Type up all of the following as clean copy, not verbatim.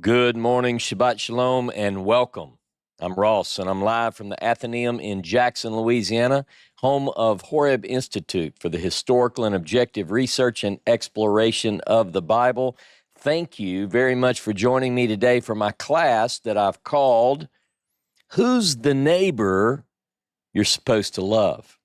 Good morning, Shabbat Shalom, and welcome. I'm Ross, and I'm live from the Athenaeum in Jackson, Louisiana, home of HOREB Institute for the Historical and Objective Research and Exploration of the Bible. Thank you very much for joining me today for my class that I've called, Who's the Neighbor You're Supposed to Love?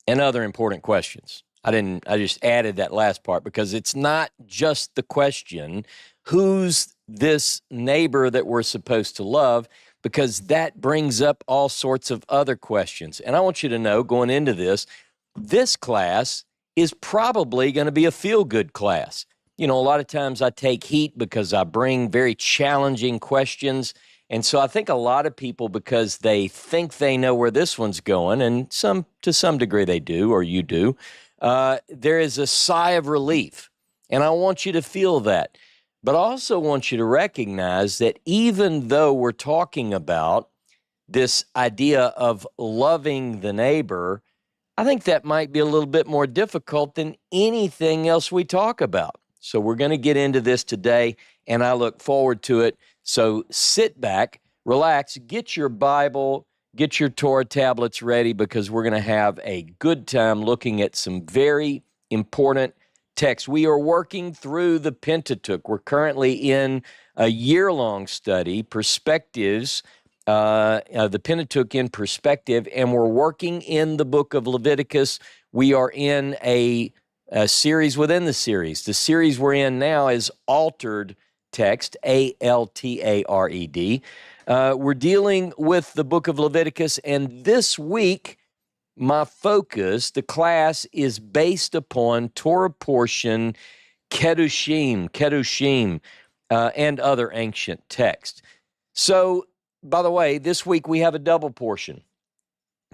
And other important questions. I just added that last part because it's not just the question, who's this neighbor that we're supposed to love, because that brings up all sorts of other questions. And I want you to know, going into this class is probably going to be a feel-good class. You know, a lot of times I take heat because I bring very challenging questions. And so I think a lot of people, because they think they know where this one's going, and to some degree they do, or you do, there is a sigh of relief. And I want you to feel that. But I also want you to recognize that even though we're talking about this idea of loving the neighbor, I think that might be a little bit more difficult than anything else we talk about. So we're going to get into this today, and I look forward to it. So sit back, relax, get your Bible, get your Torah tablets ready, because we're going to have a good time looking at some very important texts. We are working through the Pentateuch. We're currently in a year-long study, Perspectives, the Pentateuch in Perspective, and we're working in the book of Leviticus. We are in a series within the series. The series we're in now is Altered Text, A-L-T-A-R-E-D. We're dealing with the book of Leviticus, and this week, my focus, the class, is based upon Torah portion Kedoshim, and other ancient texts. So, by the way, this week we have a double portion.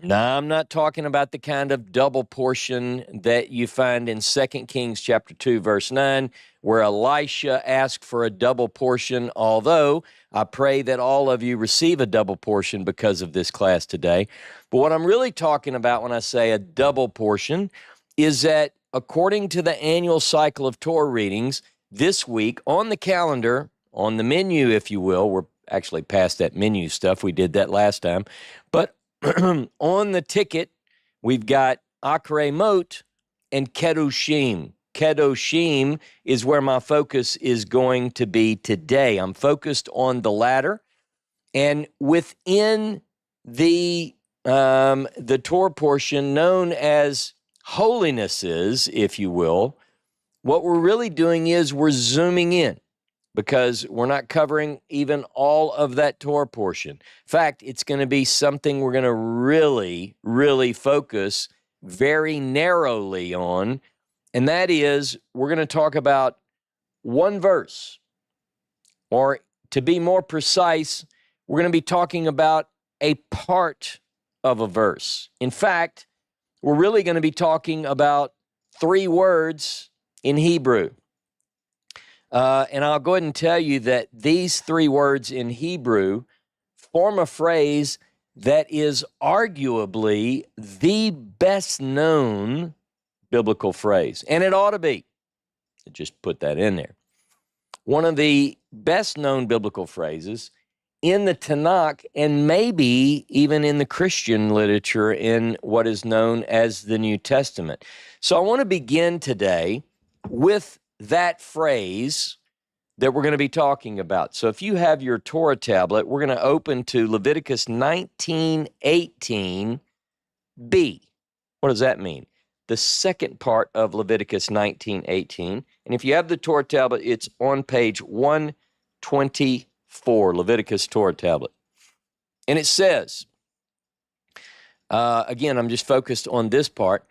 Now, I'm not talking about the kind of double portion that you find in 2 Kings chapter 2, verse 9, where Elisha asked for a double portion, although I pray that all of you receive a double portion because of this class today. But what I'm really talking about when I say a double portion is that according to the annual cycle of Torah readings, this week on the calendar, on the menu, if you will, we're actually past that menu stuff. We did that last time. But on the ticket, we've got Acharey Mot and Kedoshim. Kedoshim is where my focus is going to be today. I'm focused on the latter, and within the Torah portion known as holinesses, if you will, what we're really doing is we're zooming in, because we're not covering even all of that Torah portion. In fact, it's going to be something we're going to really, really focus very narrowly on, and that is we're going to talk about one verse, or to be more precise, we're going to be talking about a part of a verse. In fact, we're really going to be talking about 3 words in Hebrew. And I'll go ahead and tell you that these 3 words in Hebrew form a phrase that is arguably the best known biblical phrase. And it ought to be. Just put that in there. One of the best known biblical phrases in the Tanakh, and maybe even in the Christian literature in what is known as the New Testament. So I want to begin today with that phrase that we're going to be talking about. So if you have your Torah tablet, we're going to open to Leviticus 19:18b. What does that mean? The second part of Leviticus 19:18. And if you have the Torah tablet, it's on page 124, Leviticus Torah tablet. And it says, again, I'm just focused on this part,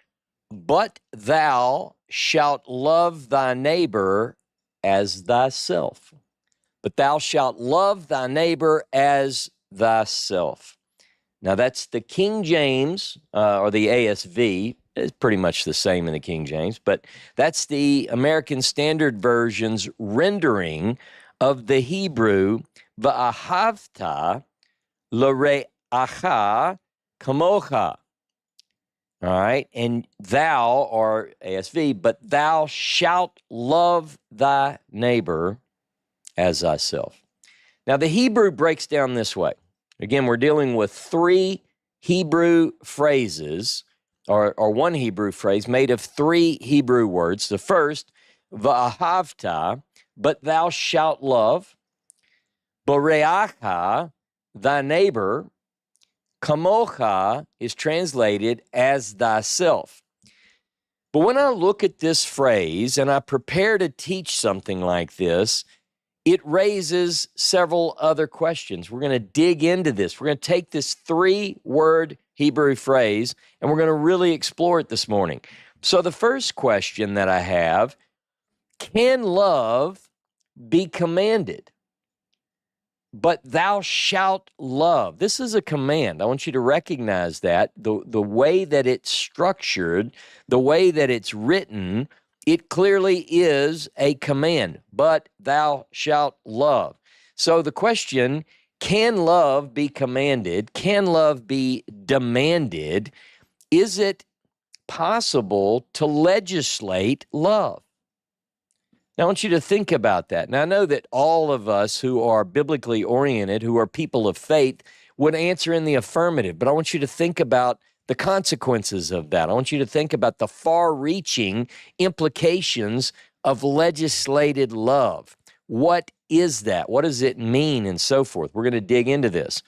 but thou shalt love thy neighbor as thyself. But thou shalt love thy neighbor as thyself. Now that's the King James, or the ASV. It's pretty much the same in the King James, but that's the American Standard Version's rendering of the Hebrew, va'ahavta l're'acha kamocha. All right, and thou, or ASV, but thou shalt love thy neighbor as thyself. Now, the Hebrew breaks down this way. Again, we're dealing with three Hebrew phrases, or one Hebrew phrase made of three Hebrew words. The first, va'ahavta, but thou shalt love. Boreacha, thy neighbor. Kamocha is translated as thyself. But when I look at this phrase and I prepare to teach something like this, it raises several other questions. We're going to dig into this. We're going to take this three-word Hebrew phrase and we're going to really explore it this morning. So the first question that I have, can love be commanded? But thou shalt love. This is a command. I want you to recognize that. The way that it's structured, the way that it's written, it clearly is a command. But thou shalt love. So the question, can love be commanded? Can love be demanded? Is it possible to legislate love? Now, I want you to think about that. Now, I know that all of us who are biblically oriented, who are people of faith, would answer in the affirmative, but I want you to think about the consequences of that. I want you to think about the far-reaching implications of legislated love. What is that? What does it mean? And so forth. We're going to dig into this.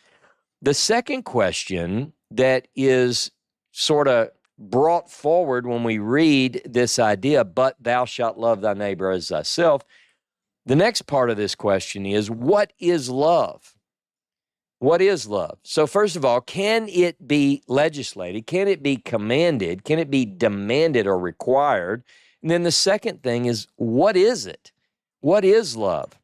The second question that is sort of brought forward when we read this idea, but thou shalt love thy neighbor as thyself, the next part of this question is, what is love? What is love? So first of all, can it be legislated? Can it be commanded? Can it be demanded or required? And then the second thing is, what is it? What is love?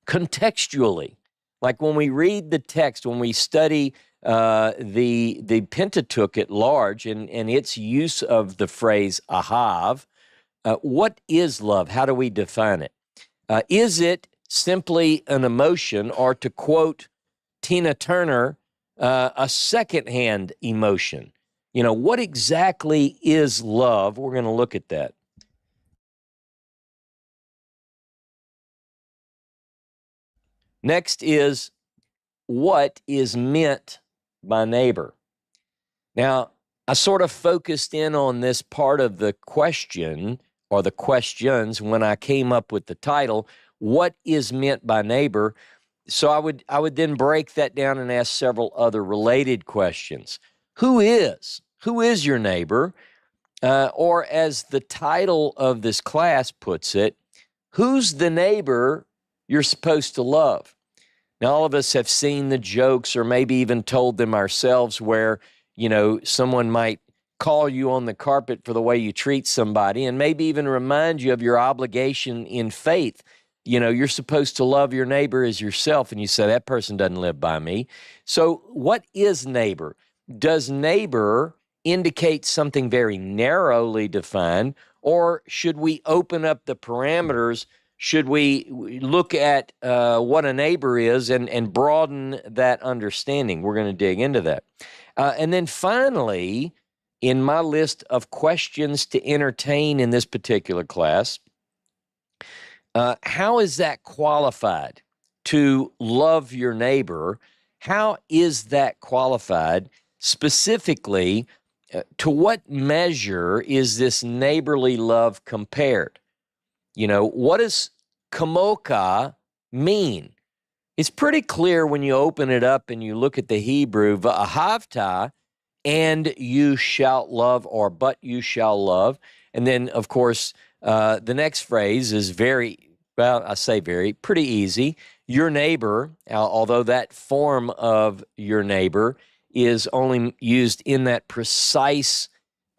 Contextually, like when we read the text, when we study the Pentateuch at large and its use of the phrase ahav, what is love? How do we define it? Is it simply an emotion, or to quote Tina Turner, a secondhand emotion? You know, what exactly is love? We're going to look at that. Next is, what is meant by neighbor? Now, I sort of focused in on this part of the question, or the questions, when I came up with the title, what is meant by neighbor? So I would then break that down and ask several other related questions. Who is your neighbor? Or as the title of this class puts it, who's the neighbor you're supposed to love? Now, all of us have seen the jokes, or maybe even told them ourselves, where, you know, someone might call you on the carpet for the way you treat somebody, and maybe even remind you of your obligation in faith. You know, you're supposed to love your neighbor as yourself, and you say, that person doesn't live by me. So what is neighbor? Does neighbor indicate something very narrowly defined, or should we open up the parameters? Should we look at what a neighbor is and broaden that understanding? We're going to dig into that. And then finally, in my list of questions to entertain in this particular class, how is that qualified to love your neighbor? How is that qualified? Specifically, to what measure is this neighborly love compared? You know, what does kamoka mean? It's pretty clear when you open it up and you look at the Hebrew, va'ahavta, and you shall love, or but you shall love. And then, of course, the next phrase is pretty easy. Your neighbor, although that form of your neighbor is only used in that precise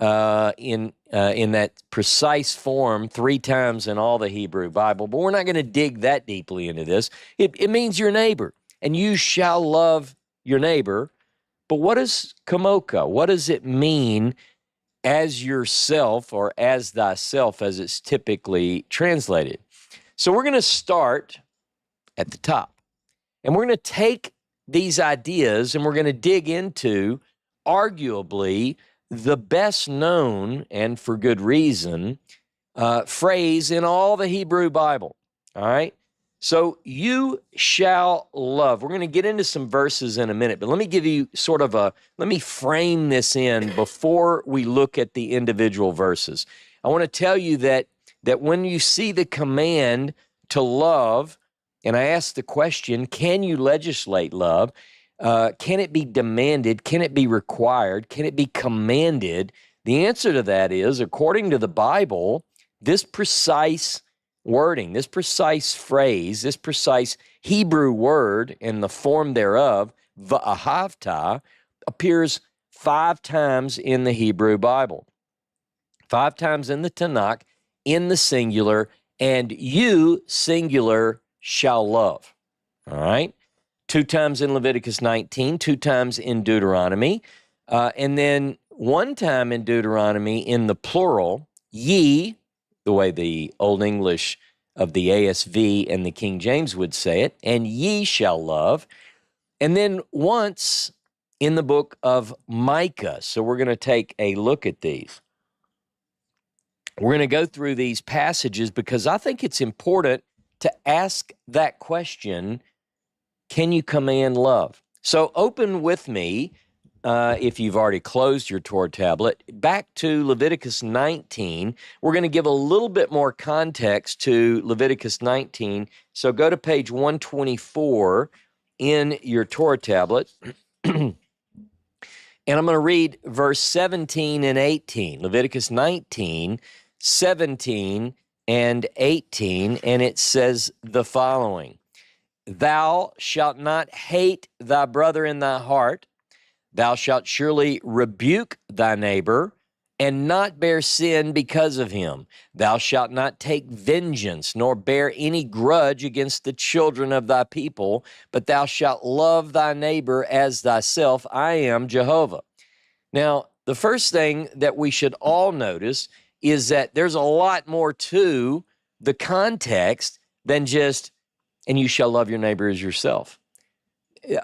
in that precise form 3 times in all the Hebrew Bible, but we're not going to dig that deeply into this. It means your neighbor, and you shall love your neighbor. But what is kamoka? What does it mean as yourself, or as thyself, as it's typically translated? So we're going to start at the top, and we're going to take these ideas and we're going to dig into arguably the best known, and for good reason, phrase in all the Hebrew Bible. All right. So you shall love. We're going to get into some verses in a minute, but let me give you let me frame this in before we look at the individual verses. I want to tell you that when you see the command to love, and I ask the question, can you legislate love? Can it be demanded? Can it be required? Can it be commanded? The answer to that is, according to the Bible, this precise wording, this precise phrase, this precise Hebrew word and the form thereof, va'ahavta, appears 5 times in the Hebrew Bible. 5 times in the Tanakh, in the singular, and you, singular, shall love. All right? 2 times in Leviticus 19, 2 times in Deuteronomy, and then 1 time in Deuteronomy in the plural, ye, the way the Old English of the ASV and the King James would say it, and ye shall love. And then once in the book of Micah. So we're going to take a look at these. We're going to go through these passages because I think it's important to ask that question, can you command love? So open with me, if you've already closed your Torah tablet, back to Leviticus 19. We're going to give a little bit more context to Leviticus 19. So go to page 124 in your Torah tablet. And I'm going to read verse 17 and 18, Leviticus 19, 17 and 18, and it says the following: Thou shalt not hate thy brother in thy heart. Thou shalt surely rebuke thy neighbor, and not bear sin because of him. Thou shalt not take vengeance, nor bear any grudge against the children of thy people, but thou shalt love thy neighbor as thyself. I am Jehovah. Now, the first thing that we should all notice is that there's a lot more to the context than just, and you shall love your neighbor as yourself.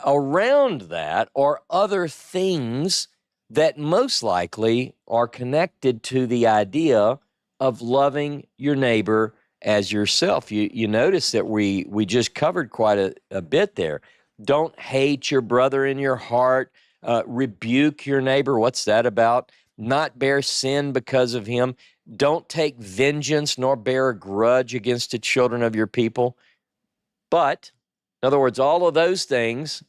Around that are other things that most likely are connected to the idea of loving your neighbor as yourself. You notice that we just covered quite a bit there. Don't hate your brother in your heart. Rebuke your neighbor. What's that about? Not bear sin because of him. Don't take vengeance nor bear a grudge against the children of your people. But, in other words, all of those things,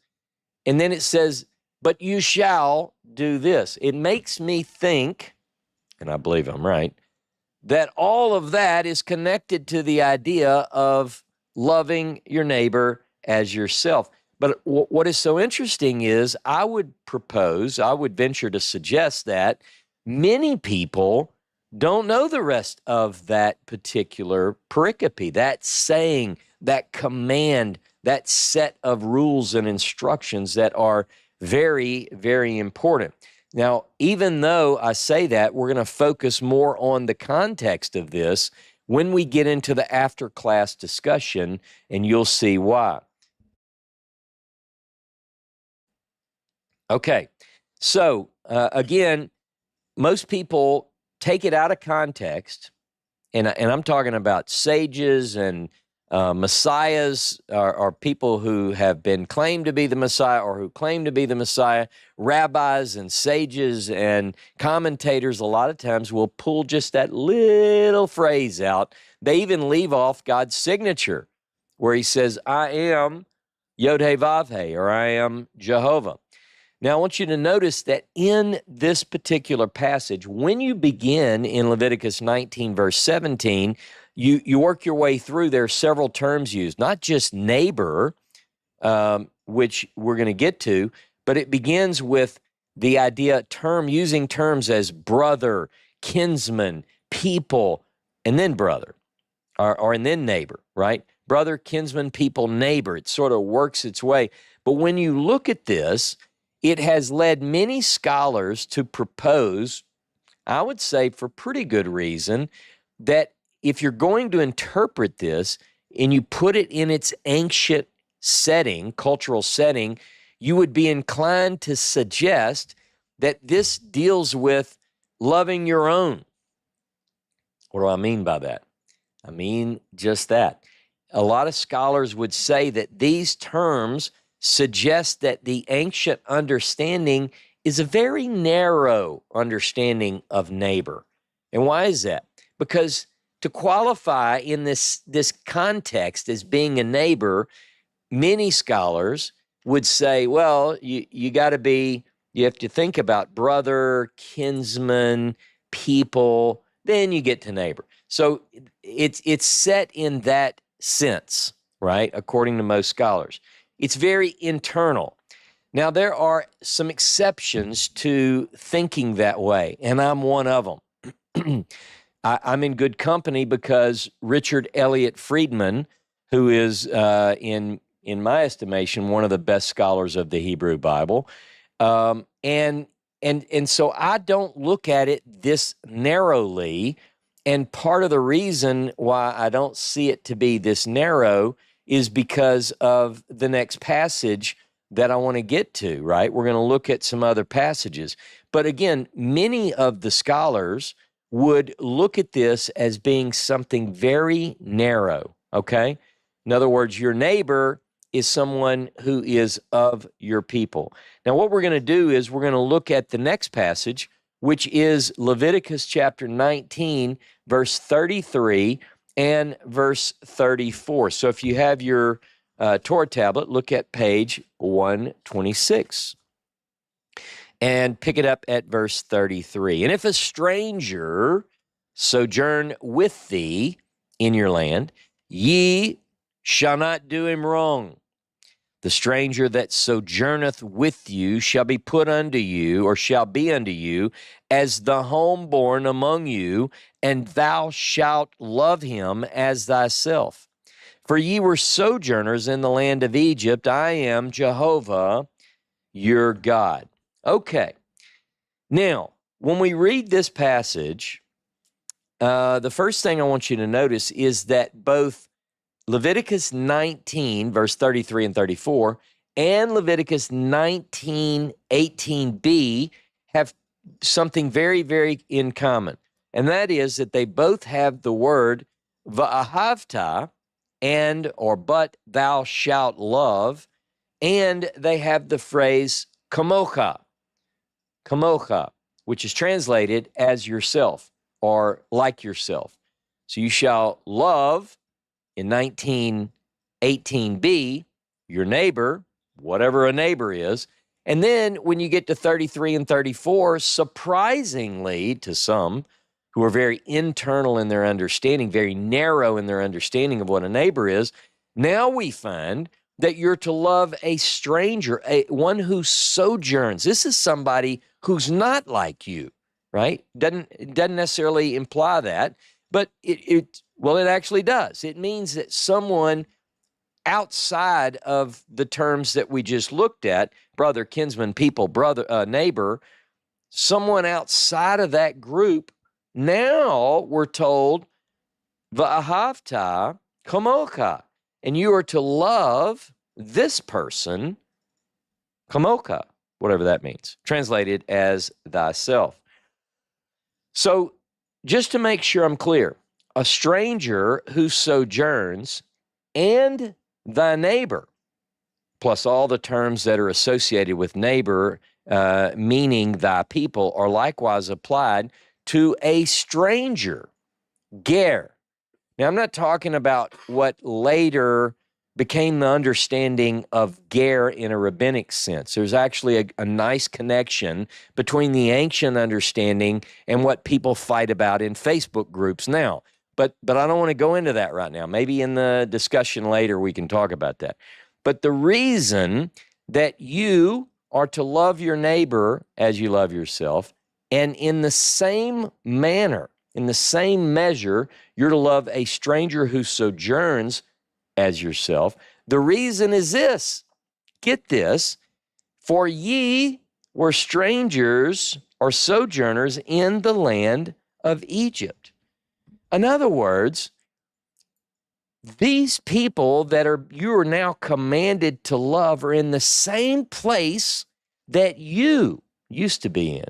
and then it says, but you shall do this. It makes me think, and I believe I'm right, that all of that is connected to the idea of loving your neighbor as yourself. But what is so interesting is I would venture to suggest that many people don't know the rest of that particular pericope, that saying, that command, that set of rules and instructions that are very, very important. Now, even though I say that, we're going to focus more on the context of this when we get into the after-class discussion, and you'll see why. Okay, so again, most people take it out of context, and I'm talking about sages and messiahs, or people who have been claimed to be the Messiah or who claim to be the Messiah. Rabbis and sages and commentators a lot of times will pull just that little phrase out. They even leave off God's signature where he says, I am Yod-Heh-Vav-Heh, or I am Jehovah. Now, I want you to notice that in this particular passage, when you begin in Leviticus 19, verse 17, you work your way through, there are several terms used, not just neighbor, which we're going to get to, but it begins with the idea, using terms as brother, kinsman, people, and then brother, and then neighbor, right? Brother, kinsman, people, neighbor. It sort of works its way. But when you look at this, it has led many scholars to propose, I would say for pretty good reason, that if you're going to interpret this and you put it in its ancient setting, cultural setting, you would be inclined to suggest that this deals with loving your own. What do I mean by that? I mean just that. a lot of scholars would say that these terms suggest that the ancient understanding is a very narrow understanding of neighbor. And why is that? Because to qualify in this context as being a neighbor, many scholars would say, well, you have to think about brother, kinsman, people, then you get to neighbor. So it's set in that sense, right? According to most scholars. It's very internal. Now, there are some exceptions to thinking that way, and I'm one of them. I'm in good company because Richard Elliott Friedman, who is, in my estimation, one of the best scholars of the Hebrew Bible, and so I don't look at it this narrowly. And part of the reason why I don't see it to be this narrow is because of the next passage that I want to get to, right? We're going to look at some other passages. But again, many of the scholars would look at this as being something very narrow, okay? In other words, your neighbor is someone who is of your people. Now, what we're going to do is we're going to look at the next passage, which is Leviticus chapter 19, verse 33 and verse 34. So if you have your Torah tablet, look at page 126 and pick it up at verse 33. And if a stranger sojourn with thee in your land, ye shall not do him wrong. The stranger that sojourneth with you shall be put unto you, or shall be unto you, as the homeborn among you, and thou shalt love him as thyself. For ye were sojourners in the land of Egypt. I am Jehovah your God. Okay. Now, when we read this passage, the first thing I want you to notice is that both Leviticus 19, verse 33 and 34, and Leviticus 19, 18b have something very, very in common. And that is that they both have the word va'ahavta, but thou shalt love, and they have the phrase kamocha, which is translated as yourself or like yourself. So you shall love, in 19:18b, your neighbor, whatever a neighbor is. And then when you get to 33 and 34, surprisingly to some who are very internal in their understanding, very narrow in their understanding of what a neighbor is, now we find that you're to love a stranger, one who sojourns. This is somebody who's not like you, right? It doesn't necessarily imply that, but it actually does. It means that someone outside of the terms that we just looked at, brother, kinsman, people, brother, neighbor, someone outside of that group, now we're told, va'ahavta kamocha, and you are to love this person, kamocha, whatever that means, translated as thyself. So just to make sure I'm clear, a stranger who sojourns and thy neighbor, plus all the terms that are associated with neighbor, meaning thy people, are likewise applied to a stranger, ger. Now, I'm not talking about what later became the understanding of ger in a rabbinic sense. There's actually a nice connection between the ancient understanding and what people fight about in Facebook groups now. But I don't want to go into that right now. Maybe in the discussion later we can talk about that. But the reason that you are to love your neighbor as you love yourself, and in the same manner, in the same measure, you're to love a stranger who sojourns as yourself. The reason is this, get this, for ye were strangers or sojourners in the land of Egypt. In other words, these people that you are now commanded to love are in the same place that you used to be in.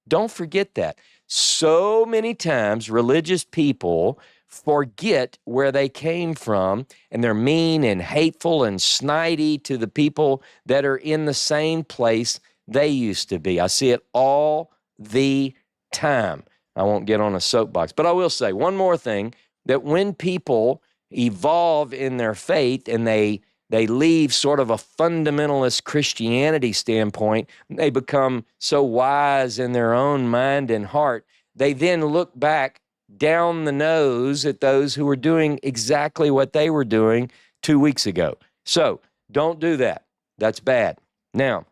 Don't forget that. So many times religious people forget where they came from, and they're mean and hateful and snidey to the people that are in the same place they used to be. I see it all the time. I won't get on a soapbox, but I will say one more thing, that when people evolve in their faith and they leave sort of a fundamentalist Christianity standpoint, they become so wise in their own mind and heart, they then look back down the nose at those who were doing exactly what they were doing 2 weeks ago. So don't do that. That's bad. Now,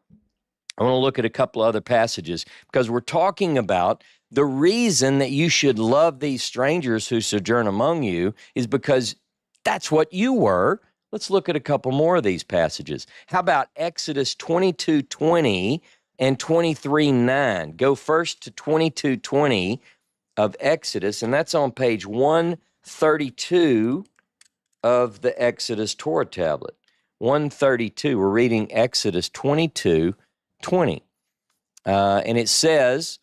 I want to look at a couple other passages because we're talking about the reason that you should love these strangers who sojourn among you is because that's what you were. Let's look at a couple more of these passages. How about Exodus 22:20 and 23:9? Go first to 22:20 of Exodus, and that's on page 132 of the Exodus Torah tablet. 132, we're reading Exodus 22:20. And it says,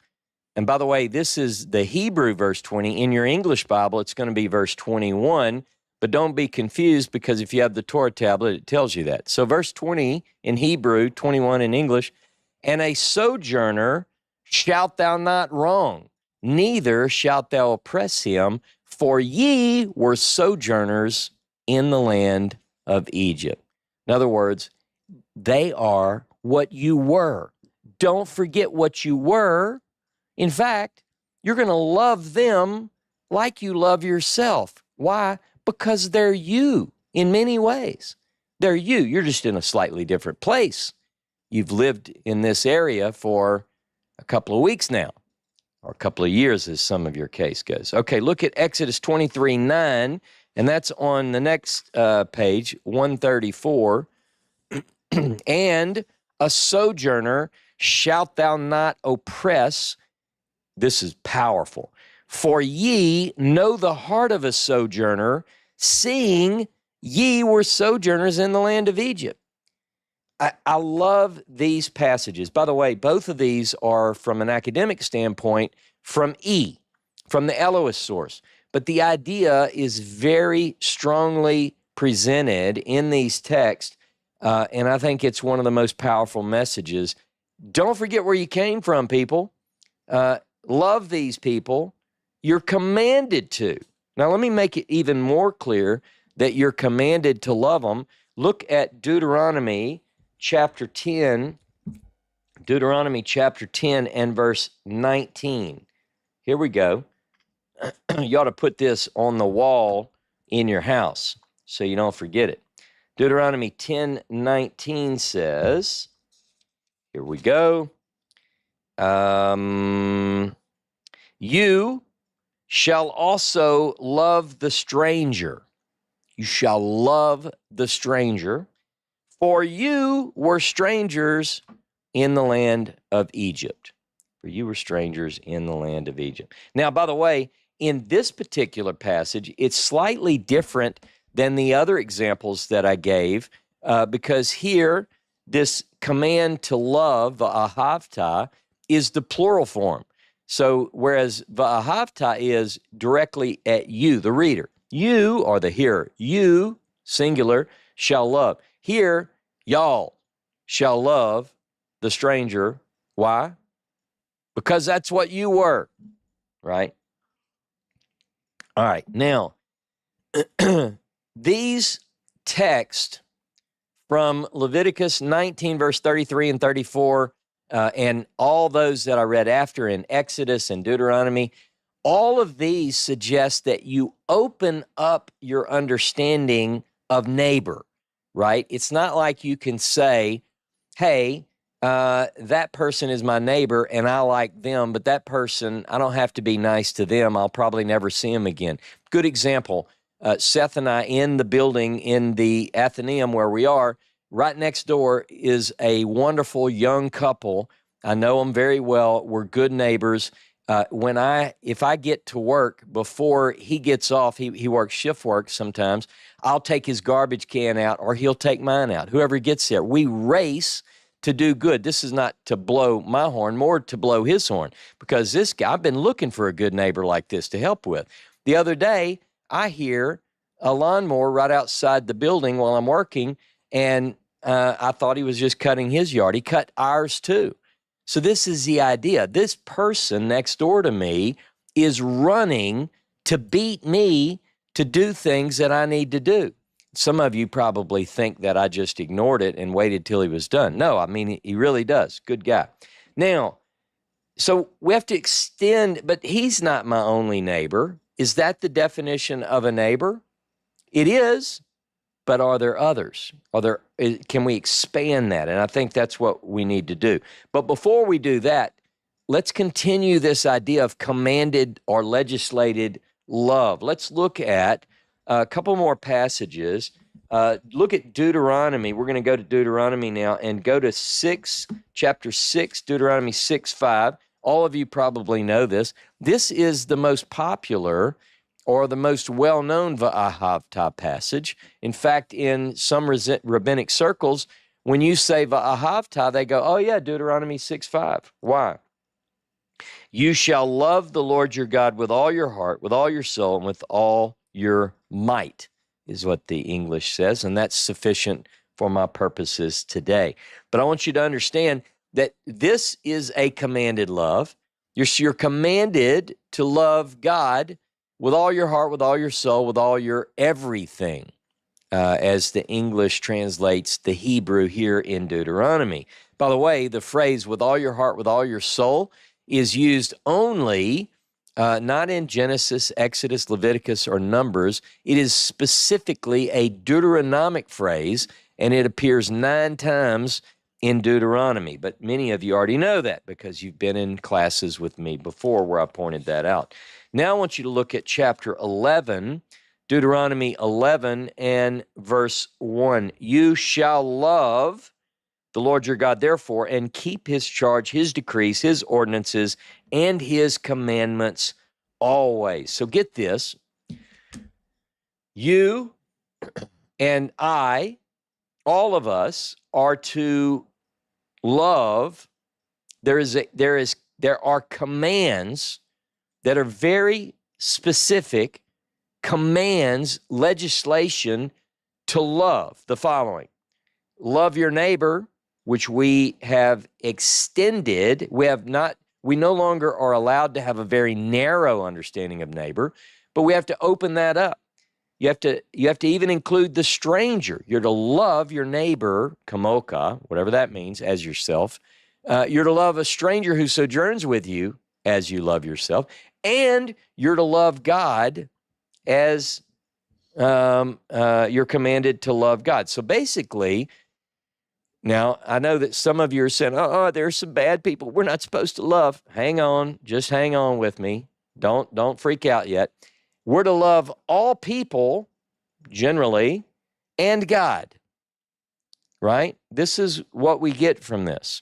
and by the way, this is the Hebrew verse 20. In your English Bible, it's going to be verse 21, but don't be confused because if you have the Torah tablet, it tells you that. So verse 20 in Hebrew, 21 in English, and a sojourner shalt thou not wrong, neither shalt thou oppress him, for ye were sojourners in the land of Egypt. In other words, they are what you were. Don't forget what you were. In fact, you're going to love them like you love yourself. Why? Because they're you in many ways. They're you. You're just in a slightly different place. You've lived in this area for a couple of weeks now, or a couple of years as some of your case goes. Okay, look at Exodus 23:9, and that's on the next page, 134. And a sojourner shalt thou not oppress. This is powerful. For ye know the heart of a sojourner, seeing ye were sojourners in the land of Egypt. I love these passages. By the way, both of these are from an academic standpoint from the Elohist source. But the idea is very strongly presented in these texts, and I think it's one of the most powerful messages. Don't forget where you came from, people. Love these people. You're commanded to. Now, let me make it even more clear that you're commanded to love them. Look at Deuteronomy chapter 10. Deuteronomy chapter 10 and verse 19. Here we go. You ought to put this on the wall in your house so you don't forget it. Deuteronomy 10:19 says, here we go. You shall also love the stranger. You shall love the stranger, for you were strangers in the land of Egypt. For you were strangers in the land of Egypt. Now, by the way, in this particular passage, it's slightly different than the other examples that I gave, because here, this command to love, va'ahavta, is the plural form. So whereas va'ahavta is directly at you, the reader, you or the hearer, you, singular, shall love. Here, y'all shall love the stranger. Why? Because that's what you were, right? All right, now, these texts from Leviticus 19, verse 33 and 34, and all those that I read after in Exodus and Deuteronomy, all of these suggest that you open up your understanding of neighbor, right? It's not like you can say, hey, that person is my neighbor and I like them, but that person, I don't have to be nice to them. I'll probably never see them again. Good example, Seth and I in the building in the Athenaeum where we are, right next door is a wonderful young couple. I know them very well. We're good neighbors. If I get to work before he gets off, he works shift work sometimes, I'll take his garbage can out or he'll take mine out, whoever gets there. We race to do good. This is not to blow my horn, more to blow his horn, because this guy, I've been looking for a good neighbor like this to help with. The other day, I hear a lawnmower right outside the building while I'm working, and I thought he was just cutting his yard. He cut ours too. So this is the idea. This person next door to me is running to beat me to do things that I need to do. Some of you probably think that I just ignored it and waited till he was done. No, I mean, he really does. Good guy. Now, so we have to extend, but he's not my only neighbor. Is that the definition of a neighbor? It is, but are there others? Can we expand that? And I think that's what we need to do. But before we do that, let's continue this idea of commanded or legislated love. Let's look at a couple more passages. Look at Deuteronomy. We're going to go to Deuteronomy now and go to chapter 6, Deuteronomy 6:5. All of you probably know this. This is the most popular or the most well-known Va'ahavta passage. In fact, in some rabbinic circles, when you say Va'ahavta, they go, oh yeah, Deuteronomy 6:5. Why? You shall love the Lord your God with all your heart, with all your soul, and with all your might, is what the English says, and that's sufficient for my purposes today. But I want you to understand that this is a commanded love. You're commanded to love God with all your heart, with all your soul, with all your everything, as the English translates the Hebrew here in Deuteronomy. By the way, the phrase with all your heart, with all your soul is used only, not in Genesis, Exodus, Leviticus, or Numbers. It is specifically a Deuteronomic phrase, and it appears 9 times in Deuteronomy. But many of you already know that because you've been in classes with me before where I pointed that out. Now I want you to look at chapter 11, Deuteronomy 11 and verse 1. You shall love the Lord your God, therefore, and keep his charge, his decrees, his ordinances, and his commandments always. So get this. You and I, all of us, are to love. There are commands that are very specific commands, legislation to love. The following: love your neighbor, which we have extended. We no longer are allowed to have a very narrow understanding of neighbor, but we have to open that up. You have to even include the stranger. You're to love your neighbor, kamoka, whatever that means, as yourself. You're to love a stranger who sojourns with you as you love yourself. And you're to love God as you're commanded to love God. So basically, now I know that some of you are saying, oh, there's some bad people we're not supposed to love. Hang on, just hang on with me. Don't freak out yet. We're to love all people, generally, and God, right? This is what we get from this.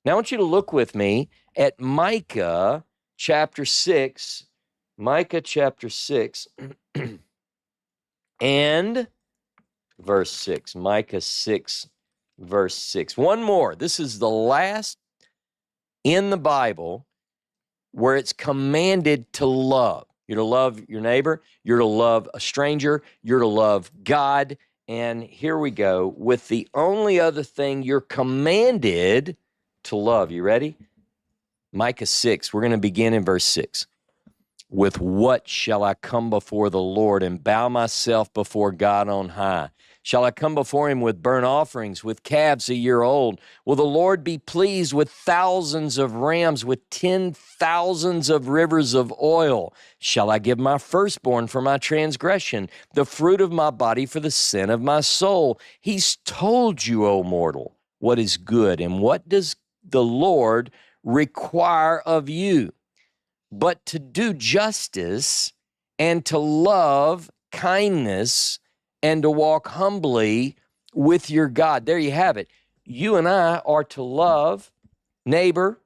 Now I want you to look with me at Micah chapter 6, Micah chapter 6 and verse 6, Micah 6, verse 6. One more. This is the last in the Bible where it's commanded to love. You're to love your neighbor. You're to love a stranger. You're to love God. And here we go with the only other thing you're commanded to love. You ready? Micah 6. We're going to begin in verse 6. With what shall I come before the Lord and bow myself before God on high? Shall I come before him with burnt offerings, with calves a year old? Will the Lord be pleased with thousands of rams, with 10,000s of rivers of oil? Shall I give my firstborn for my transgression, the fruit of my body for the sin of my soul? He's told you, O mortal, what is good, and what does the Lord require of you? But to do justice and to love kindness and to walk humbly with your God. There you have it. You and I are to love neighbor.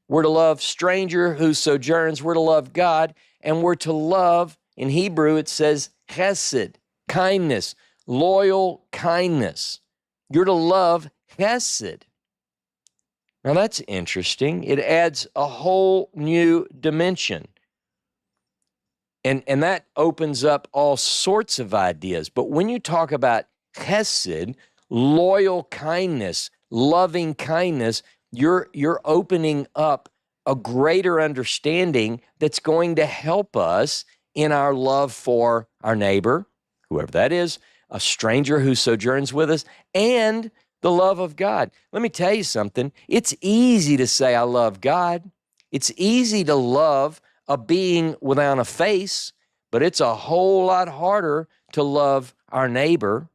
We're to love stranger who sojourns. We're to love God. And we're to love, in Hebrew, it says chesed, kindness, loyal kindness. You're to love chesed. Now that's interesting. It adds a whole new dimension. And that opens up all sorts of ideas. But when you talk about chesed, loyal kindness, loving kindness, you're opening up a greater understanding that's going to help us in our love for our neighbor, whoever that is, a stranger who sojourns with us, and the love of God. Let me tell you something. It's easy to say, I love God. It's easy to love a being without a face, but it's a whole lot harder to love our neighbor.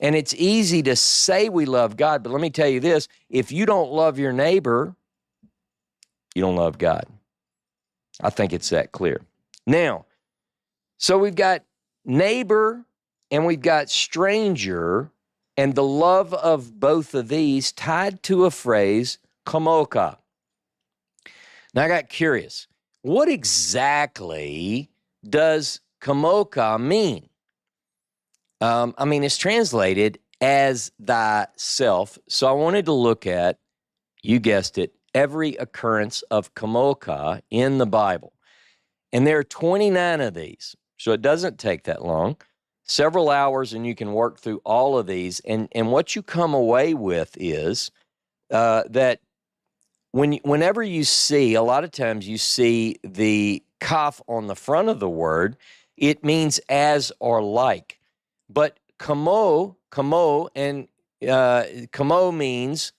And it's easy to say we love God, but let me tell you this, if you don't love your neighbor, you don't love God. I think it's that clear. Now, so we've got neighbor and we've got stranger, and the love of both of these tied to a phrase, kamoka. Now, I got curious. What exactly does kamoka mean? It's translated as thyself. So I wanted to look at, you guessed it, every occurrence of kamoka in the Bible. And there are 29 of these. So it doesn't take that long. Several hours and you can work through all of these. And what you come away with is that whenever you see, a lot of times you see the kaf on the front of the word, it means as or like. But kamo means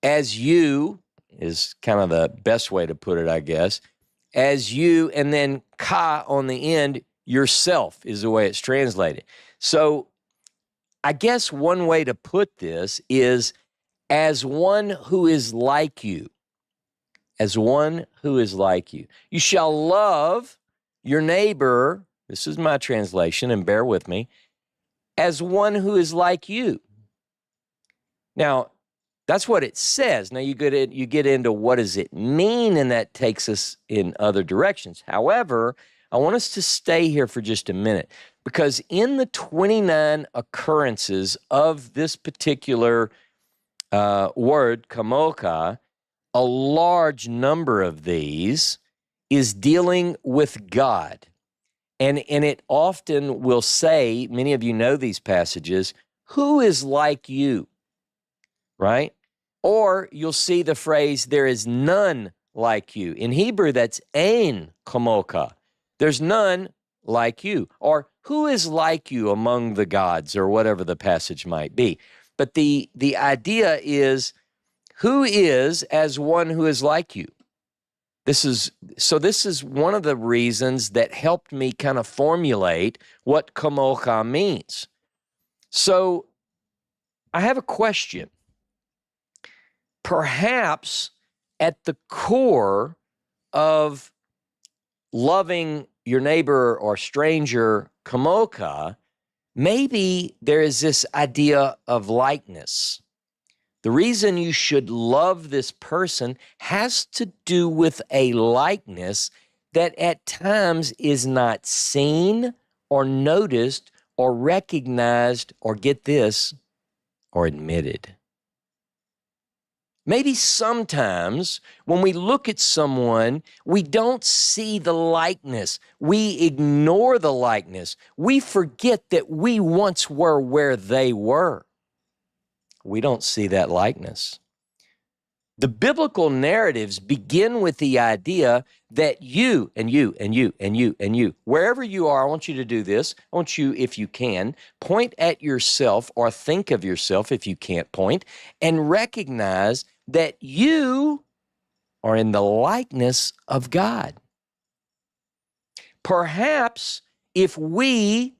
as you, is kind of the best way to put it, I guess. As you, and then ka on the end, yourself is the way it's translated. So I guess one way to put this is as one who is like you. As one who is like you. You shall love your neighbor, this is my translation, and bear with me, as one who is like you. Now, that's what it says. Now, you get into what does it mean, and that takes us in other directions. However, I want us to stay here for just a minute, because in the 29 occurrences of this particular word, kamoka, a large number of these is dealing with God. And it often will say, many of you know these passages, who is like you, right? Or you'll see the phrase, there is none like you. In Hebrew, that's ein kamoka. There's none like you. Or who is like you among the gods, or whatever the passage might be. But the idea is, who is as one who is like you? This is one of the reasons that helped me kind of formulate what kamoka means. So I have a question. Perhaps at the core of loving your neighbor or stranger, kamoka, maybe there is this idea of likeness. The reason you should love this person has to do with a likeness that at times is not seen or noticed or recognized or, get this, or admitted. Maybe sometimes when we look at someone, we don't see the likeness. We ignore the likeness. We forget that we once were where they were. We don't see that likeness. The biblical narratives begin with the idea that you and you and you and you and you, wherever you are, I want you to do this. I want you, if you can, point at yourself or think of yourself if you can't point, and recognize that you are in the likeness of God. Perhaps if we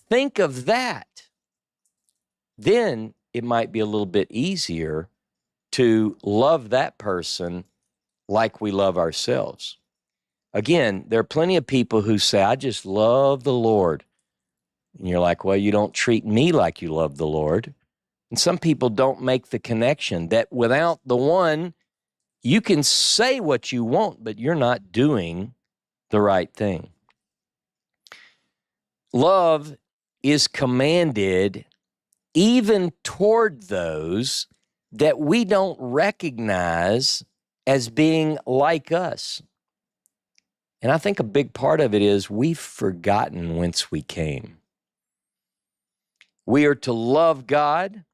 think of that, then it might be a little bit easier to love that person like we love ourselves. Again, there are plenty of people who say, I just love the Lord. And you're like, well, you don't treat me like you love the Lord. And some people don't make the connection that without the one, you can say what you want, but you're not doing the right thing. Love is commanded even toward those that we don't recognize as being like us. And I think a big part of it is we've forgotten whence we came. We are to love God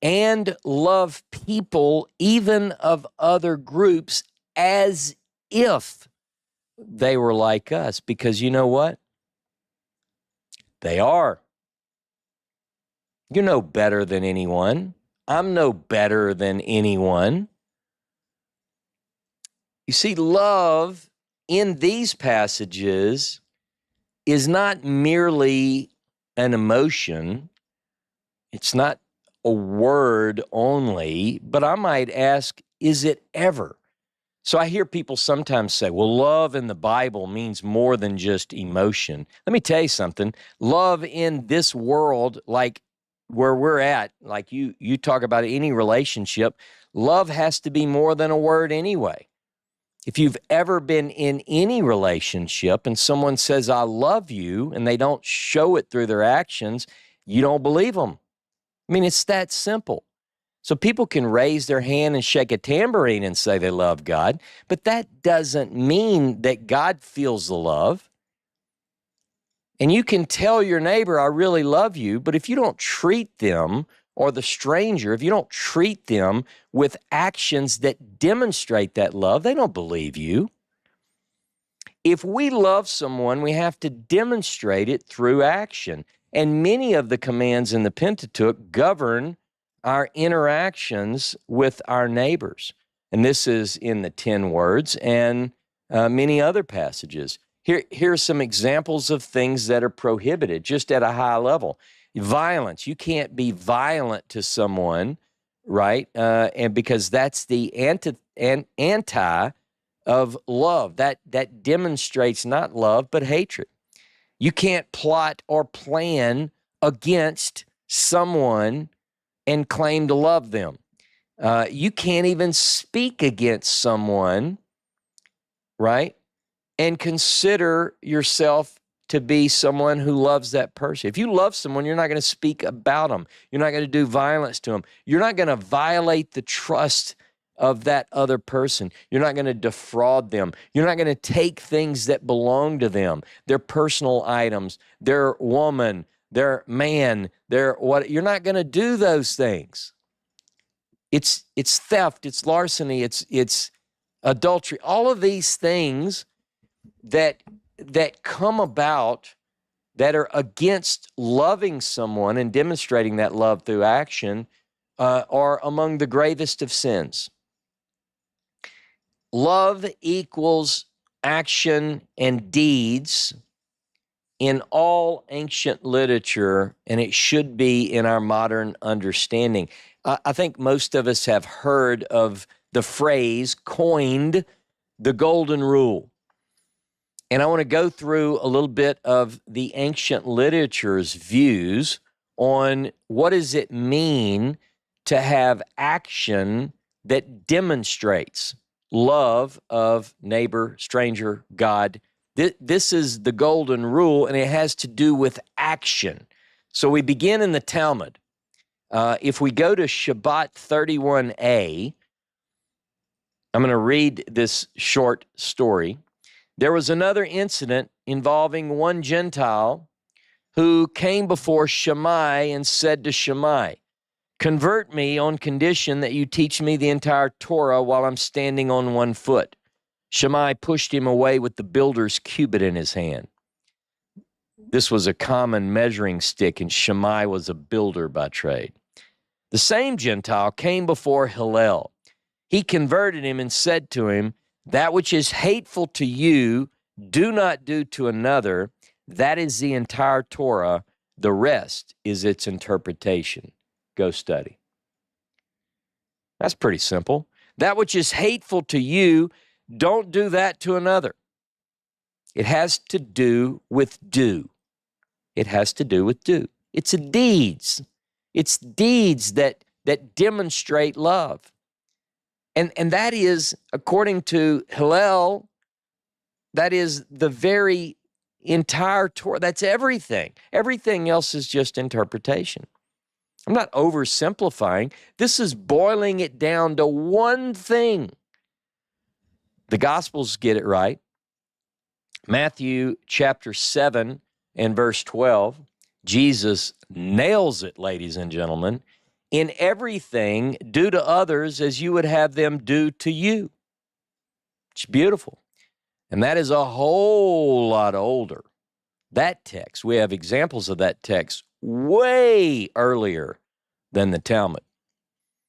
and love people, even of other groups, as if they were like us. Because you know what? They are. You're no better than anyone. I'm no better than anyone. You see, love in these passages is not merely an emotion. It's not a word only, but I might ask, is it ever? So I hear people sometimes say, well, love in the Bible means more than just emotion. Let me tell you something. Love in this world, like where we're at, like you talk about any relationship, love has to be more than a word anyway. If you've ever been in any relationship and someone says, I love you, and they don't show it through their actions, you don't believe them. I mean, it's that simple. So people can raise their hand and shake a tambourine and say they love God, but that doesn't mean that God feels the love. And you can tell your neighbor, I really love you, but if you don't treat them, or the stranger, if you don't treat them with actions that demonstrate that love, they don't believe you. If we love someone, we have to demonstrate it through action. And many of the commands in the Pentateuch govern our interactions with our neighbors. And this is in the 10 words and many other passages. Here's some examples of things that are prohibited, just at a high level. Violence. You can't be violent to someone, right? And because that's the anti of love. That demonstrates not love, but hatred. You can't plot or plan against someone and claim to love them. You can't even speak against someone, right? And consider yourself to be someone who loves that person. If you love someone, you're not going to speak about them. You're not going to do violence to them. You're not going to violate the trust of that other person. You're not going to defraud them. You're not going to take things that belong to them, their personal items, their woman, their man, their what. You're not going to do those things. It's theft, it's larceny, it's adultery. All of these things that come about that are against loving someone and demonstrating that love through action are among the gravest of sins. Love equals action and deeds in all ancient literature, and it should be in our modern understanding. I think most of us have heard of the phrase coined, the golden rule. And I want to go through a little bit of the ancient literature's views on what does it mean to have action that demonstrates love of neighbor, stranger, God. This is the golden rule, and it has to do with action. So we begin in the Talmud. If we go to Shabbat 31a, I'm going to read this short story. There was another incident involving one Gentile who came before Shammai and said to Shammai, convert me on condition that you teach me the entire Torah while I'm standing on one foot. Shammai pushed him away with the builder's cubit in his hand. This was a common measuring stick, and Shammai was a builder by trade. The same Gentile came before Hillel. He converted him and said to him, that which is hateful to you, do not do to another. That is the entire Torah. The rest is its interpretation. Go study. That's pretty simple. That which is hateful to you, don't do that to another. It has to do with do. It has to do with do. It's deeds. It's deeds that demonstrate love. And that is, according to Hillel, that is the very entire Torah. That's everything. Everything else is just interpretation. I'm not oversimplifying. This is boiling it down to one thing. The Gospels get it right. Matthew chapter 7 and verse 12, Jesus nails it, ladies and gentlemen. In everything, do to others as you would have them do to you. It's beautiful. And that is a whole lot older. That text, we have examples of that text way earlier than the Talmud.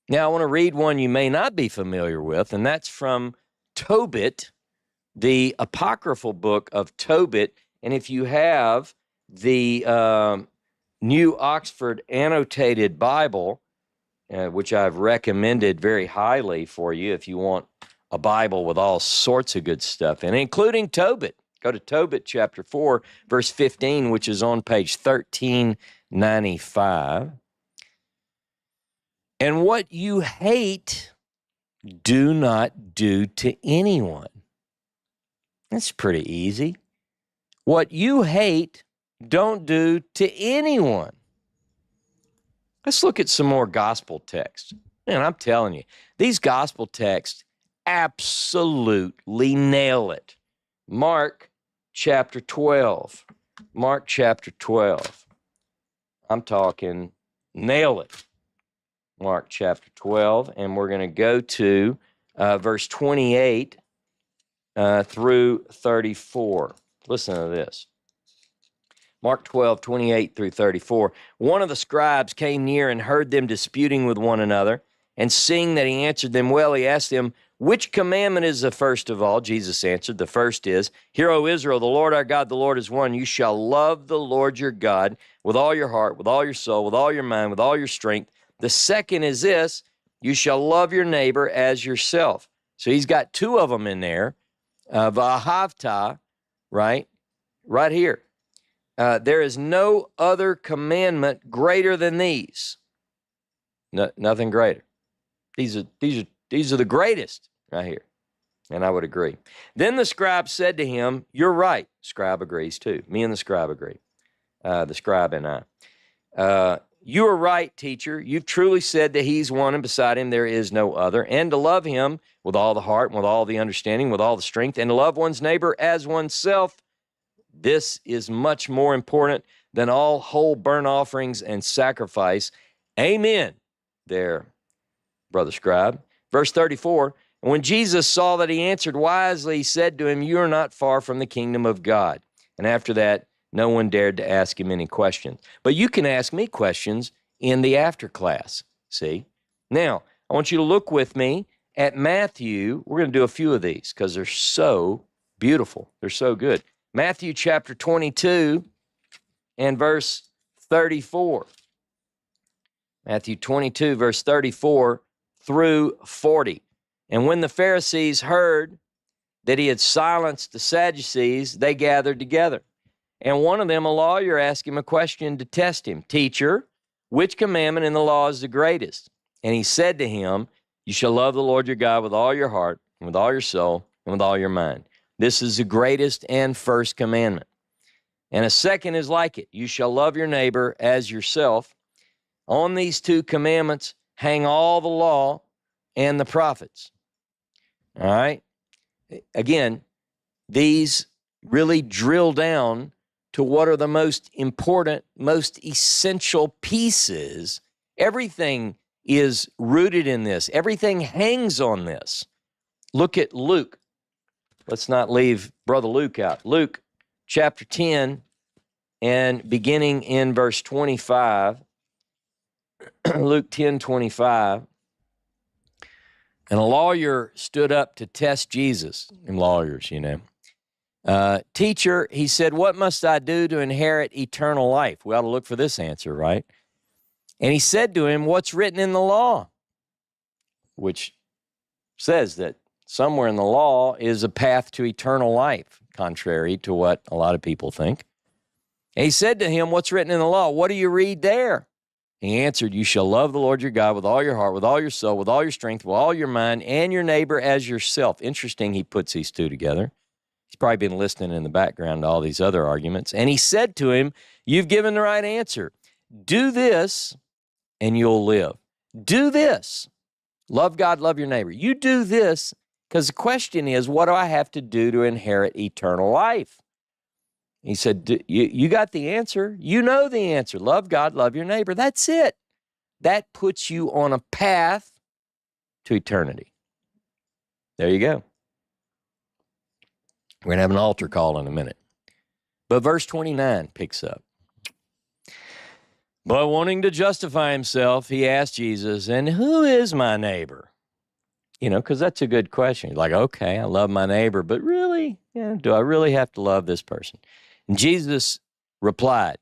Now, I want to read one you may not be familiar with, and that's from Tobit, the apocryphal book of Tobit. And if you have the New Oxford Annotated Bible, which I've recommended very highly for you if you want a Bible with all sorts of good stuff in it, including Tobit. Go to Tobit chapter 4, verse 15, which is on page 1395. And what you hate, do not do to anyone. That's pretty easy. What you hate, don't do to anyone. Let's look at some more gospel texts. Man, I'm telling you, these gospel texts absolutely nail it. Mark chapter 12. Mark chapter 12. I'm talking nail it. Mark chapter 12, and we're going to go to verse 28 through 34. Listen to this. Mark 12, 28 through 34. One of the scribes came near and heard them disputing with one another, and seeing that he answered them well, he asked them, which commandment is the first of all? Jesus answered, the first is, Hear, O Israel, the Lord our God, the Lord is one. You shall love the Lord your God with all your heart, with all your soul, with all your mind, with all your strength. The second is this, you shall love your neighbor as yourself. So he's got two of them in there. V'ahavta, right? Right here. There is no other commandment greater than these. No, nothing greater. These are the greatest right here. And I would agree. Then the scribe said to him, you're right. Scribe agrees too. Me and the scribe agree. The scribe and I. You are right, teacher. You've truly said that he's one and beside him there is no other. And to love him with all the heart, and with all the understanding, with all the strength, and to love one's neighbor as oneself. This is much more important than all whole burnt offerings and sacrifice. Amen. There, brother scribe. Verse 34, and when Jesus saw that he answered wisely, he said to him, you are not far from the kingdom of God. And after that, no one dared to ask him any questions. But you can ask me questions in the after class, see? Now, I want you to look with me at Matthew. We're going to do a few of these because they're so beautiful. They're so good. Matthew chapter 22 and verse 34. Matthew 22, verse 34 through 40. And when the Pharisees heard that he had silenced the Sadducees, they gathered together. And one of them, a lawyer, asked him a question to test him. Teacher, which commandment in the law is the greatest? And he said to him, you shall love the Lord your God with all your heart, and with all your soul, and with all your mind. This is the greatest and first commandment. And a second is like it. You shall love your neighbor as yourself. On these two commandments hang all the law and the prophets. All right? Again, these really drill down to what are the most important, most essential pieces. Everything is rooted in this. Everything hangs on this. Look at Luke. Let's not leave Brother Luke out. Luke chapter 10 and beginning in verse 25. Luke 10:25. And a lawyer stood up to test Jesus. And lawyers, you know. Teacher, he said, what must I do to inherit eternal life? We ought to look for this answer, right? And he said to him, what's written in the law? Which says that somewhere in the law is a path to eternal life, contrary to what a lot of people think. And he said to him, what's written in the law? What do you read there? He answered, you shall love the Lord your God with all your heart, with all your soul, with all your strength, with all your mind, and your neighbor as yourself. Interesting, he puts these two together. He's probably been listening in the background to all these other arguments. And he said to him, you've given the right answer. Do this, and you'll live. Do this. Love God, love your neighbor. You do this, Because the question is, what do I have to do to inherit eternal life? He said, you got the answer. You know the answer. Love God, love your neighbor. That's it. That puts you on a path to eternity. There you go. We're going to have an altar call in a minute. But verse 29 picks up. But wanting to justify himself, he asked Jesus, and who is my neighbor? You know, because that's a good question. You're like, okay, I love my neighbor, but really, do I really have to love this person? And Jesus replied,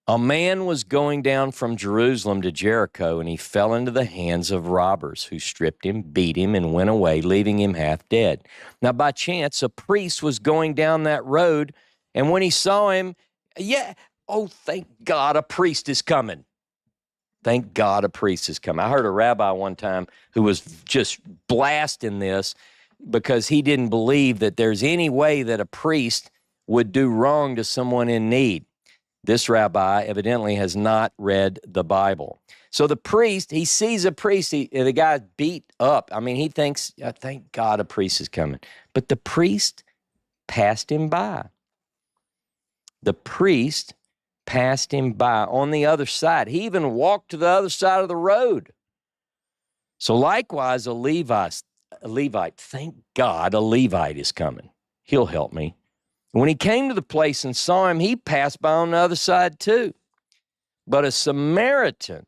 a man was going down from Jerusalem to Jericho, and he fell into the hands of robbers who stripped him, beat him, and went away, leaving him half dead. Now, by chance, a priest was going down that road, and when he saw him, thank God a priest is coming. Thank God a priest is coming. I heard a rabbi one time who was just blasting this because he didn't believe that there's any way that a priest would do wrong to someone in need. This rabbi evidently has not read the Bible. So the priest, he sees a priest, the guy's beat up. I mean, he thinks, thank God a priest is coming. But the priest passed him by. The priest passed him by on the other side. He even walked to the other side of the road. So likewise, a Levite, thank God a Levite is coming. He'll help me. When he came to the place and saw him, he passed by on the other side too. But a Samaritan,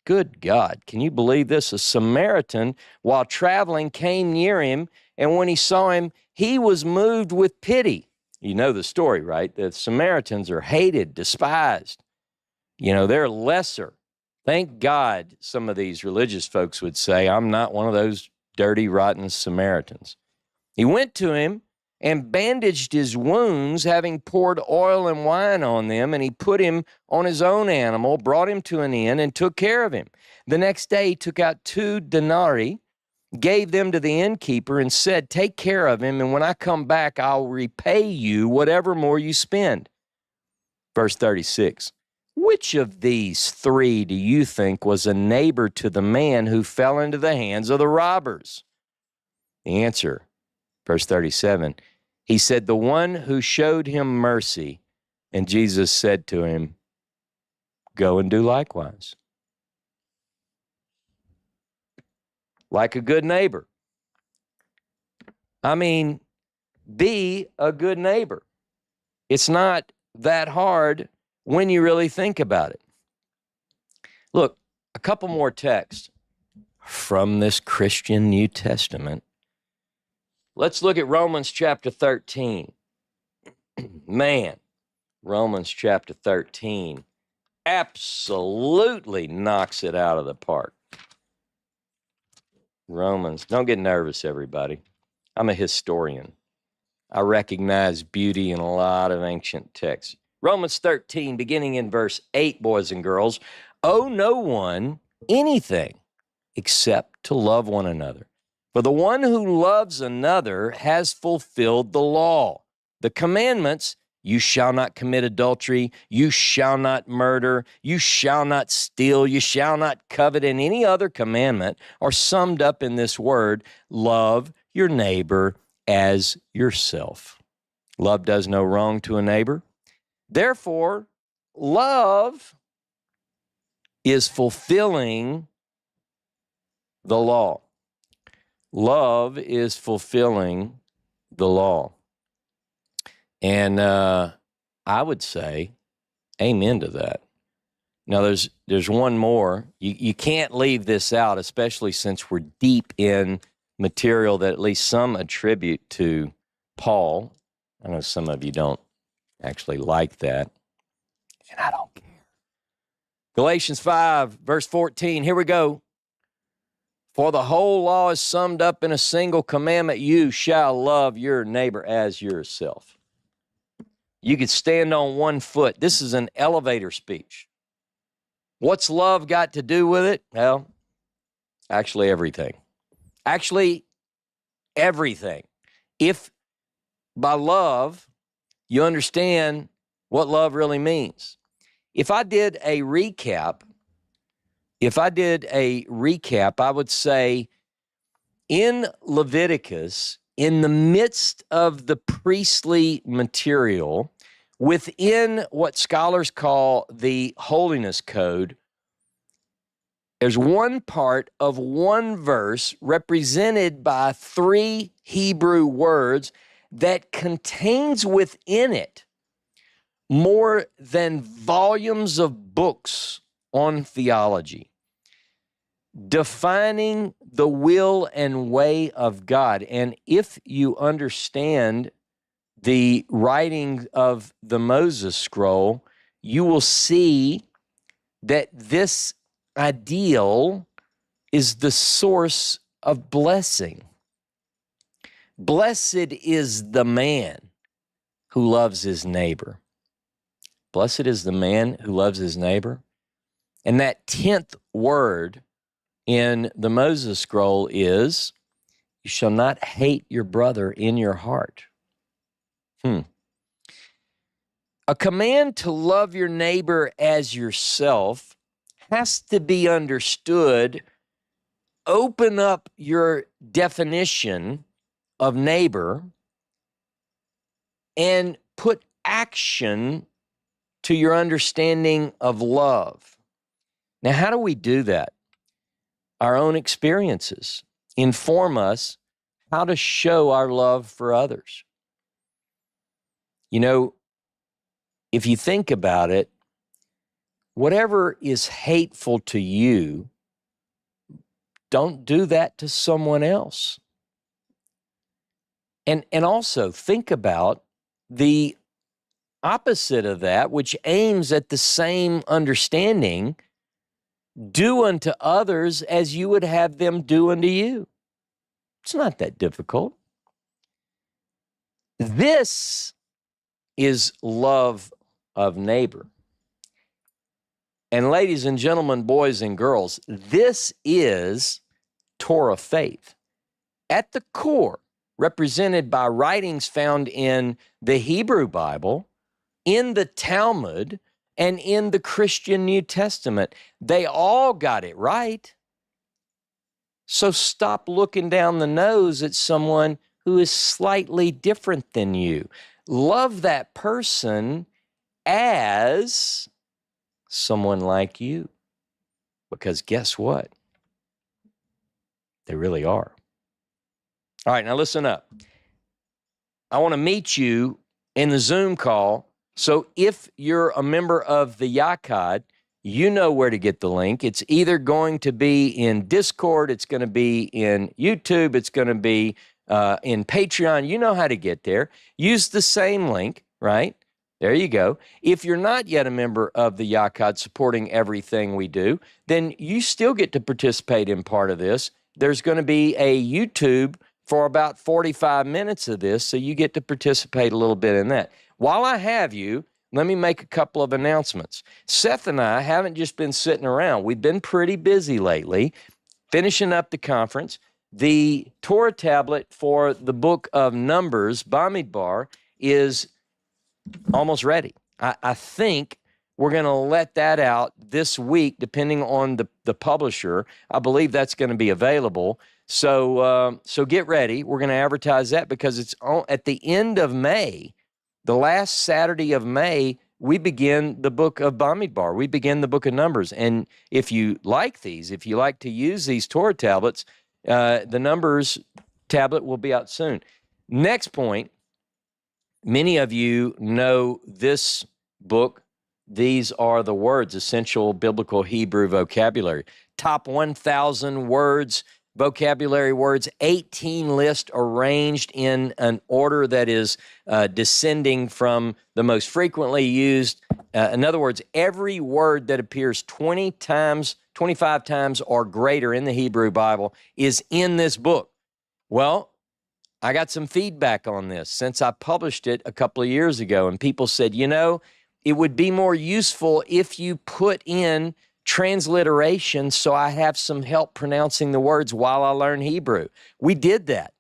good God, can you believe this? A Samaritan, while traveling, came near him, and when he saw him, he was moved with pity. You know the story, right? The Samaritans are hated, despised. You know, they're lesser. Thank God some of these religious folks would say, I'm not one of those dirty, rotten Samaritans. He went to him and bandaged his wounds, having poured oil and wine on them, and he put him on his own animal, brought him to an inn, and took care of him. The next day he took out 2 denarii, gave them to the innkeeper, and said, take care of him, and when I come back, I'll repay you whatever more you spend. Verse 36, which of these 3 do you think was a neighbor to the man who fell into the hands of the robbers? The answer, verse 37, he said, the one who showed him mercy. And Jesus said to him, go and do likewise. Like a good neighbor. I mean, be a good neighbor. It's not that hard when you really think about it. Look, a couple more texts from this Christian New Testament. Let's look at Romans chapter 13. Man, Romans chapter 13 absolutely knocks it out of the park. Romans, don't get nervous, everybody. I'm a historian. I recognize beauty in a lot of ancient texts. Romans 13, beginning in verse 8, boys and girls, owe no one anything except to love one another. For the one who loves another has fulfilled the law. The commandments, you shall not commit adultery, you shall not murder, you shall not steal, you shall not covet, and any other commandment are summed up in this word, love your neighbor as yourself. Love does no wrong to a neighbor. Therefore, love is fulfilling the law. Love is fulfilling the law. And I would say amen to that. Now, there's one more. You can't leave this out, especially since we're deep in material that at least some attribute to Paul. I know some of you don't actually like that, and I don't care. Galatians 5, verse 14, here we go. For the whole law is summed up in a single commandment, you shall love your neighbor as yourself. You could stand on one foot. This is an elevator speech. What's love got to do with it? Well, actually everything. Actually, everything. If by love you understand what love really means. If I did a recap, I would say In Leviticus, in the midst of the priestly material, within what scholars call the Holiness Code, there's one part of one verse represented by 3 Hebrew words that contains within it more than volumes of books on theology, defining the will and way of God. And if you understand the writing of the Moses scroll, you will see that this ideal is the source of blessing. Blessed is the man who loves his neighbor. Blessed is the man who loves his neighbor. And that 10th word in the Moses scroll is, you shall not hate your brother in your heart. A command to love your neighbor as yourself has to be understood. Open up your definition of neighbor and put action to your understanding of love. Now, how do we do that? Our own experiences inform us how to show our love for others. You know, if you think about it, whatever is hateful to you, don't do that to someone else. And also think about the opposite of that, which aims at the same understanding. Do unto others as you would have them do unto you. It's not that difficult. This is love of neighbor. And ladies and gentlemen, boys and girls, this is Torah faith. At the core, represented by writings found in the Hebrew Bible, in the Talmud, and in the Christian New Testament. They all got it right. So stop looking down the nose at someone who is slightly different than you. Love that person as someone like you. Because guess what? They really are. All right, now listen up. I want to meet you in the Zoom call. So if you're a member of the Yachad, you know where to get the link. It's either going to be in Discord, it's going to be in YouTube, it's going to be in Patreon. You know how to get there. Use the same link, right? There you go. If you're not yet a member of the Yachad supporting everything we do, then you still get to participate in part of this. There's going to be a YouTube for about 45 minutes of this, so you get to participate a little bit in that. While I have you, let me make a couple of announcements. Seth and I haven't just been sitting around. We've been pretty busy lately, finishing up the conference. The Torah tablet for the book of Numbers, Bamidbar, is almost ready. I think we're going to let that out this week, depending on the publisher. I believe that's going to be available. So get ready. We're going to advertise that because it's at the end of May. The last Saturday of May, we begin the book of Bamidbar. We begin the book of Numbers. And if you like these, if you like to use these Torah tablets, the Numbers tablet will be out soon. Next point, many of you know this book. These are the words, Essential Biblical Hebrew Vocabulary. Top 1,000 words, vocabulary words, 18 lists arranged in an order that is descending from the most frequently used. In other words, every word that appears 20 times, 25 times or greater in the Hebrew Bible is in this book. Well, I got some feedback on this since I published it a couple of years ago, and people said, you know, it would be more useful if you put in transliteration so I have some help pronouncing the words while I learn Hebrew. We did that.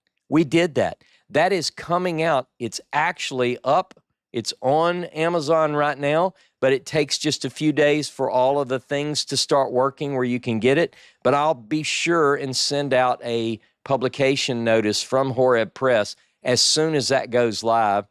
That is coming out. It's actually up. It's on Amazon right now, but it takes just a few days for all of the things to start working where you can get it. But I'll be sure and send out a publication notice from HOREB Press as soon as that goes live.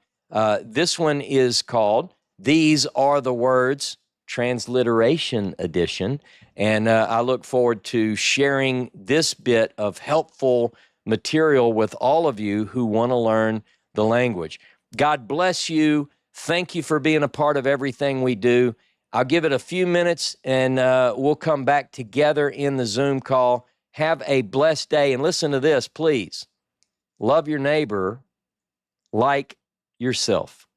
This one is called These Are the Words, Transliteration Edition. And I look forward to sharing this bit of helpful material with all of you who want to learn the language. God bless you. Thank you for being a part of everything we do. I'll give it a few minutes, and we'll come back together in the Zoom call. Have a blessed day. And listen to this, please. Love your neighbor like yourself.